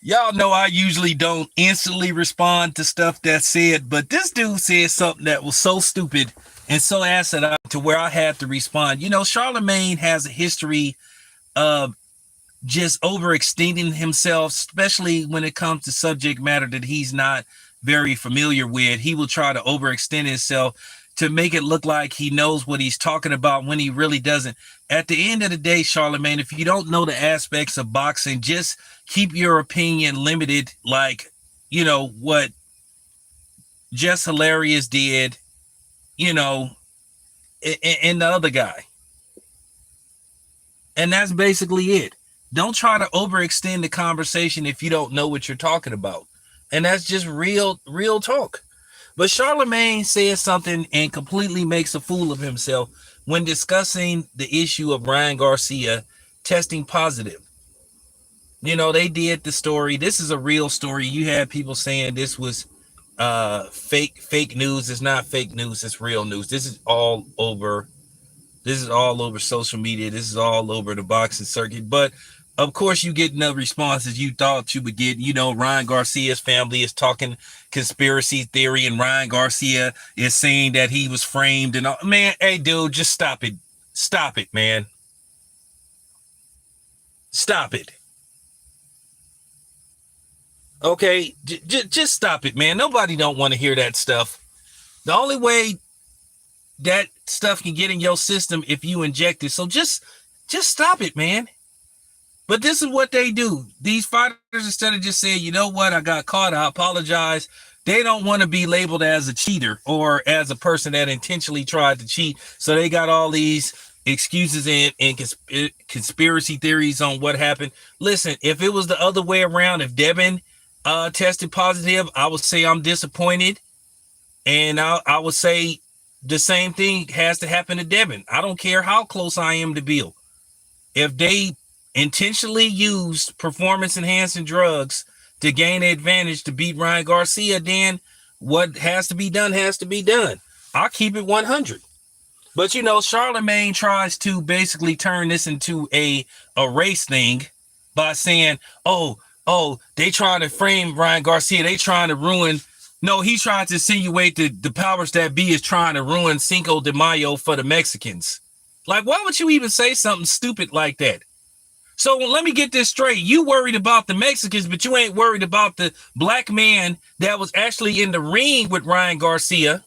Y'all know I usually don't instantly respond to stuff that's said, but this dude said something that was so stupid and so asinine to where I had to respond. You know, Charlemagne has a history of just overextending himself, especially when it comes to subject matter that he's not very familiar with. He will try to overextend himself to make it look like he knows what he's talking about when he really doesn't. At the end of the day, Charlemagne, if you don't know the aspects of boxing, just keep your opinion limited, like, you know, what Jess Hilarious did, you know, and the other guy. And that's basically it. Don't try to overextend the conversation if you don't know what you're talking about. And that's just real talk. But Charlemagne says something and completely makes a fool of himself when discussing the issue of Ryan Garcia testing positive. You know, they did the story. This is a real story. You had people saying this was fake news. It's not fake news, it's real news. This is all over social media. This is all over the boxing circuit. But of course, you get no responses you thought you would get. You know, Ryan Garcia's family is talking conspiracy theory, and Ryan Garcia is saying that he was framed. And all. Man, hey, dude, just stop it. Stop it, man. Stop it. Okay, just stop it, man. Nobody don't want to hear that stuff. The only way that stuff can get in your system if you inject it. So just stop it, man. But this is what they do. These fighters, instead of just saying, you know what, I got caught, I apologize. They don't want to be labeled as a cheater or as a person that intentionally tried to cheat. So they got all these excuses and conspiracy theories on what happened. Listen, if it was the other way around, if Devin tested positive, I would say I'm disappointed. And I would say the same thing has to happen to Devin. I don't care how close I am to Bill. If they intentionally used performance enhancing drugs to gain an advantage to beat Ryan Garcia, then what has to be done has to be done. I'll keep it 100. But you know, Charlemagne tries to basically turn this into a race thing by saying, they trying to frame Ryan Garcia. They trying to ruin. No, he's trying to insinuate that the powers that be is trying to ruin Cinco de Mayo for the Mexicans. Like, why would you even say something stupid like that? So let me get this straight. You worried about the Mexicans, but you ain't worried about the black man that was actually in the ring with Ryan Garcia,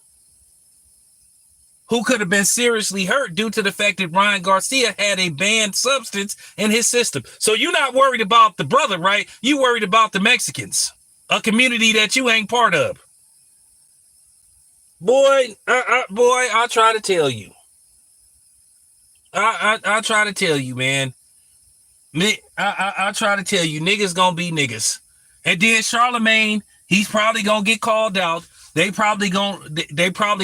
who could have been seriously hurt due to the fact that Ryan Garcia had a banned substance in his system. So you're not worried about the brother, right? You worried about the Mexicans, a community that you ain't part of. Boy, I try to tell you. I try to tell you, man. I try to tell you, niggas gonna be niggas. And then Charlemagne, he's probably gonna get called out. They probably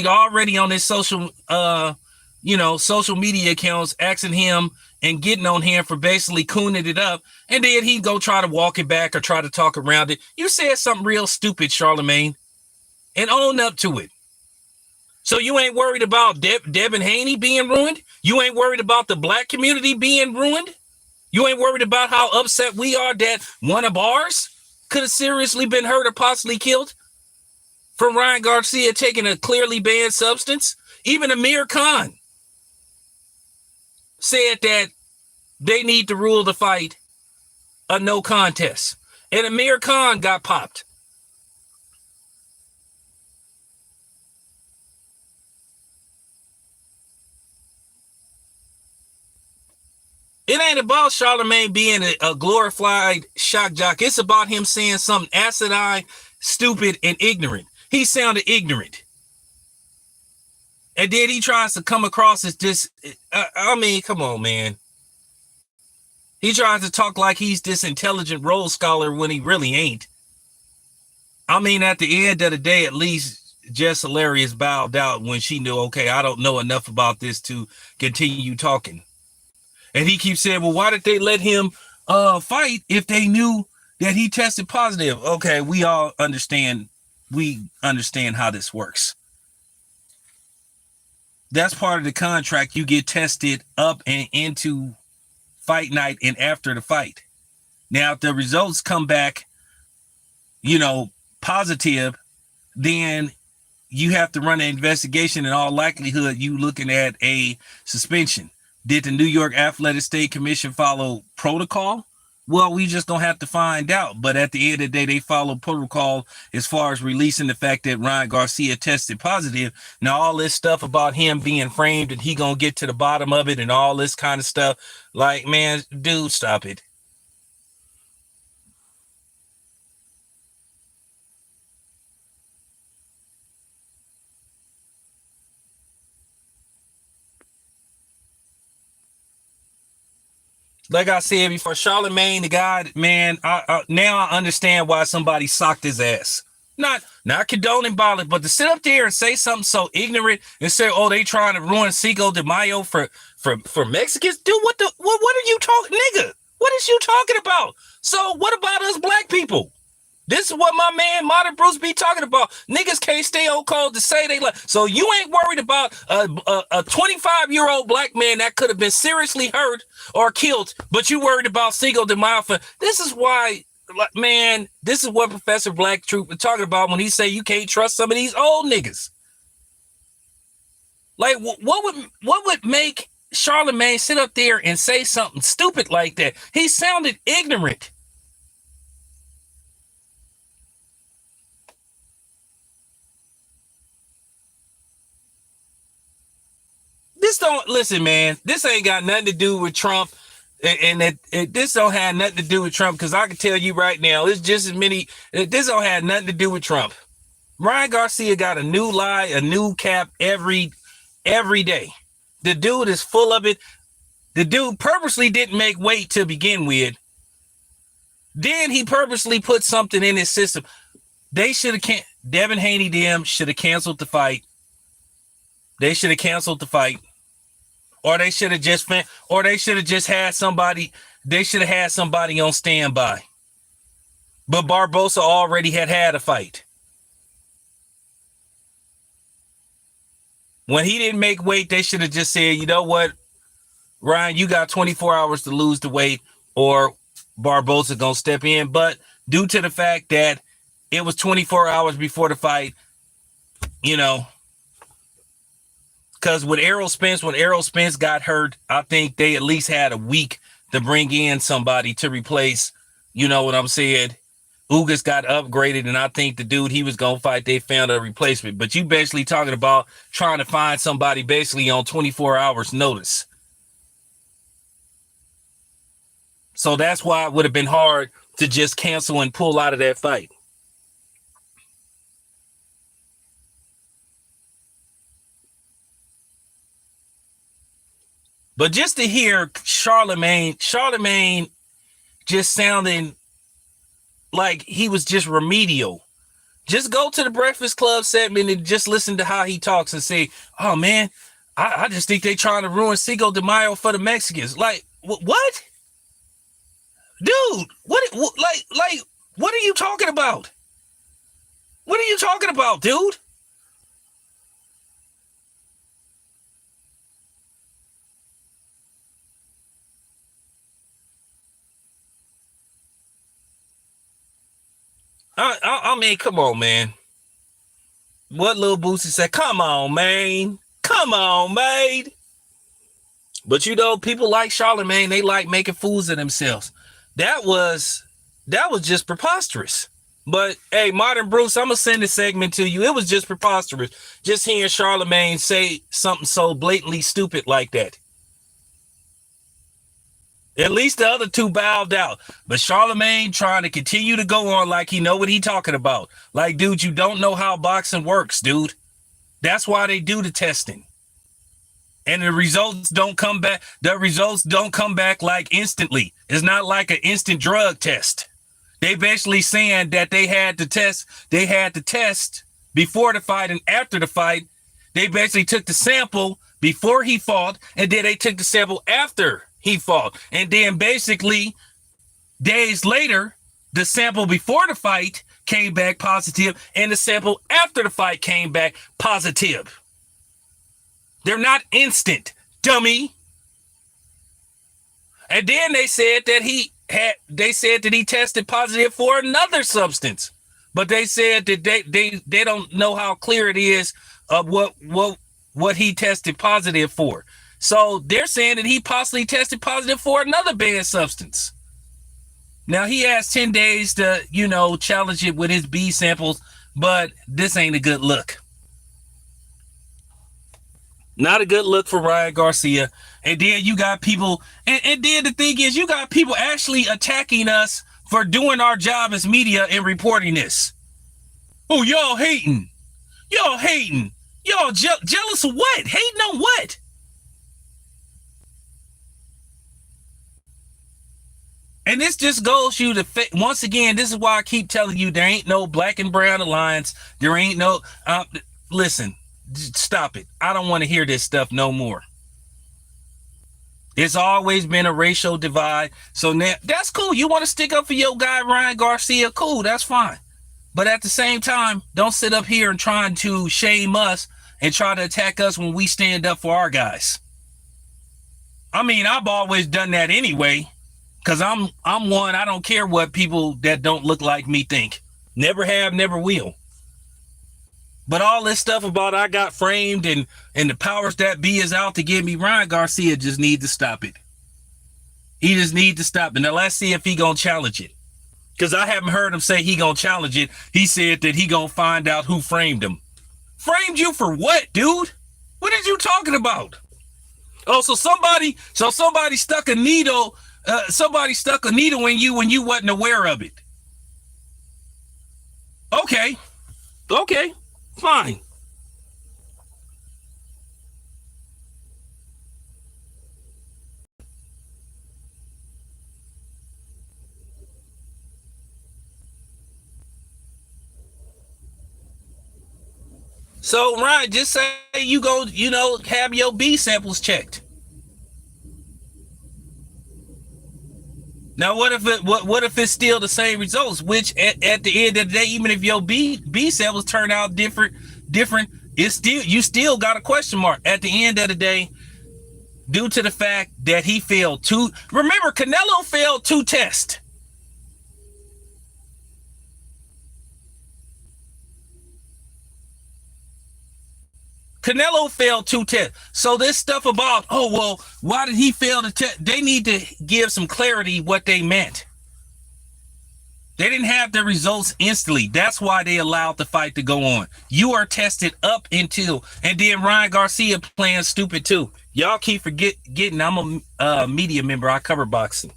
already on his social media accounts asking him and getting on him for basically cooning it up. And then he'd go try to walk it back or try to talk around it. You said something real stupid, Charlemagne, and own up to it. So you ain't worried about Devin Haney being ruined? You ain't worried about the black community being ruined? You ain't worried about how upset we are that one of ours could have seriously been hurt or possibly killed from Ryan Garcia taking a clearly banned substance? Even Amir Khan said that they need to rule the fight a no contest. And Amir Khan got popped. It ain't about Charlemagne being a glorified shock jock. It's about him saying something asinine, stupid, and ignorant. He sounded ignorant. And then he tries to come across as this. I mean, come on, man. He tries to talk like he's this intelligent Rhodes Scholar when he really ain't. I mean, at the end of the day, at least Jess Hilarious bowed out when she knew, okay, I don't know enough about this to continue talking. And he keeps saying, well, why did they let him fight if they knew that he tested positive? Okay, we all understand. We understand how this works. That's part of the contract. You get tested up and into fight night and after the fight. Now, if the results come back you know, positive, then you have to run an investigation. In all likelihood, you looking at a suspension. Did the New York Athletic State Commission follow protocol? Well, we just don't have to find out. But at the end of the day, they follow protocol as far as releasing the fact that Ryan Garcia tested positive. Now, all this stuff about him being framed and he gonna get to the bottom of it and all this kind of stuff, like, man, dude, stop it. Like I said before, Charlemagne, the guy, man, now I understand why somebody socked his ass. Not condoning violence, but to sit up there and say something so ignorant and say, "Oh, they trying to ruin Cinco de Mayo for Mexicans." Dude, what are you talking, nigga? What is you talking about? So what about us black people? This is what my man Modern Bruce be talking about. Niggas can't stay on code to say they like. So you ain't worried about a 25-year-old black man that could have been seriously hurt or killed, but you worried about Cinco de Mayo. This is why, man, this is what Professor Black Troop was talking about when he say you can't trust some of these old niggas. Like, what would make Charlemagne sit up there and say something stupid like that? He sounded ignorant. This don't listen, man. This ain't got nothing to do with Trump, and this don't have nothing to do with Trump. Because I can tell you right now, it's just as many. This don't have nothing to do with Trump. Ryan Garcia got a new lie, a new cap every day. The dude is full of it. The dude purposely didn't make weight to begin with. Then he purposely put something in his system. They should have Devin Haney them should have canceled the fight. They should have canceled the fight. Or they should have just had somebody. They should have had somebody on standby. But Barbosa already had a fight. When he didn't make weight, they should have just said, you know what, Ryan, you got 24 hours to lose the weight, or Barbosa gonna step in. But due to the fact that it was 24 hours before the fight, you know. Because when Errol Spence got hurt, I think they at least had a week to bring in somebody to replace, you know what I'm saying? Ugas got upgraded, and I think the dude he was going to fight, they found a replacement. But you basically talking about trying to find somebody basically on 24 hours notice. So that's why it would have been hard to just cancel and pull out of that fight. But just to hear Charlemagne just sounding like he was just remedial. Just go to the Breakfast Club segment and just listen to how he talks and say, "Oh man, I just think they trying to ruin Cinco de Mayo for the Mexicans." Like, what? Dude, what are you talking about? What are you talking about, dude? I mean, come on, man. What Lil Boosie said, come on, man. Come on, man. But you know, people like Charlemagne, they like making fools of themselves. That was just preposterous. But hey, Modern Bruce, I'm gonna send this segment to you. It was just preposterous. Just hearing Charlemagne say something so blatantly stupid like that. At least the other two bowed out. But Charlemagne trying to continue to go on like he know what he talking about. Like, dude, you don't know how boxing works, dude. That's why they do the testing. And the results don't come back. The results don't come back like instantly. It's not like an instant drug test. They basically saying that they had to test. They had to test before the fight and after the fight. They basically took the sample before he fought, and then they took the sample after he fought. And then basically days later, the sample before the fight came back positive, and the sample after the fight came back positive. They're not instant, dummy. And then they said that he tested positive for another substance. but they said that they don't know how clear it is of what he tested positive for. So they're saying that he possibly tested positive for another banned substance. Now he has 10 days to, challenge it with his B samples, but this ain't a good look. Not a good look for Ryan Garcia. And then you got people, and then the thing is, you got people actually attacking us for doing our job as media and reporting this. Oh, y'all hating. Y'all hating. Y'all jealous of what? Hating on what? And this just goes you to, once again, this is why I keep telling you there ain't no black and brown alliance. There ain't no, listen, stop it. I don't want to hear this stuff no more. It's always been a racial divide. So now that's cool. You want to stick up for your guy, Ryan Garcia? Cool, that's fine. But at the same time, don't sit up here and trying to shame us and try to attack us when we stand up for our guys. I mean, I've always done that anyway, because I'm one, I don't care what people that don't look like me think. Never have, never will. But all this stuff about I got framed and the powers that be is out to get me, Ryan Garcia just need to stop it. He just need to stop it. Now let's see if he gonna challenge it. Because I haven't heard him say he gonna challenge it. He said that he gonna find out who framed him. Framed you for what, dude? What are you talking about? Oh, so somebody stuck a needle. Somebody stuck a needle in you when you wasn't aware of it. Okay, fine. So Ryan, just say you go, have your B samples checked. Now, what if it's still the same results? Which at the end of the day, even if your B samples turn out different, it's still, you still got a question mark at the end of the day, due to the fact that he failed two. Remember, Canelo failed two tests. Canelo failed two tests. So this stuff about, oh, well, why did he fail the test? They need to give some clarity what they meant. They didn't have the results instantly. That's why they allowed the fight to go on. You are tested up until, and then Ryan Garcia playing stupid too. Y'all keep forgetting I'm a media member. I cover boxing.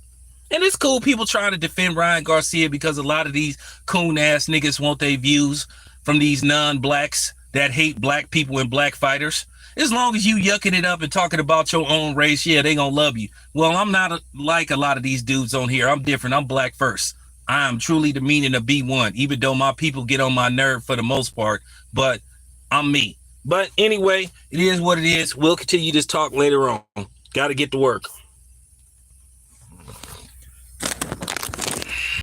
And it's cool people trying to defend Ryan Garcia because a lot of these coon ass niggas want their views from these non-blacks that hate black people and black fighters. As long as you yucking it up and talking about your own race, yeah, they gonna love you. Well, I'm not like a lot of these dudes on here. I'm different. I'm black first. I am truly the meaning of B1, even though my people get on my nerve for the most part, but I'm me. But anyway, it is what it is. We'll continue this talk later on. Got to get to work.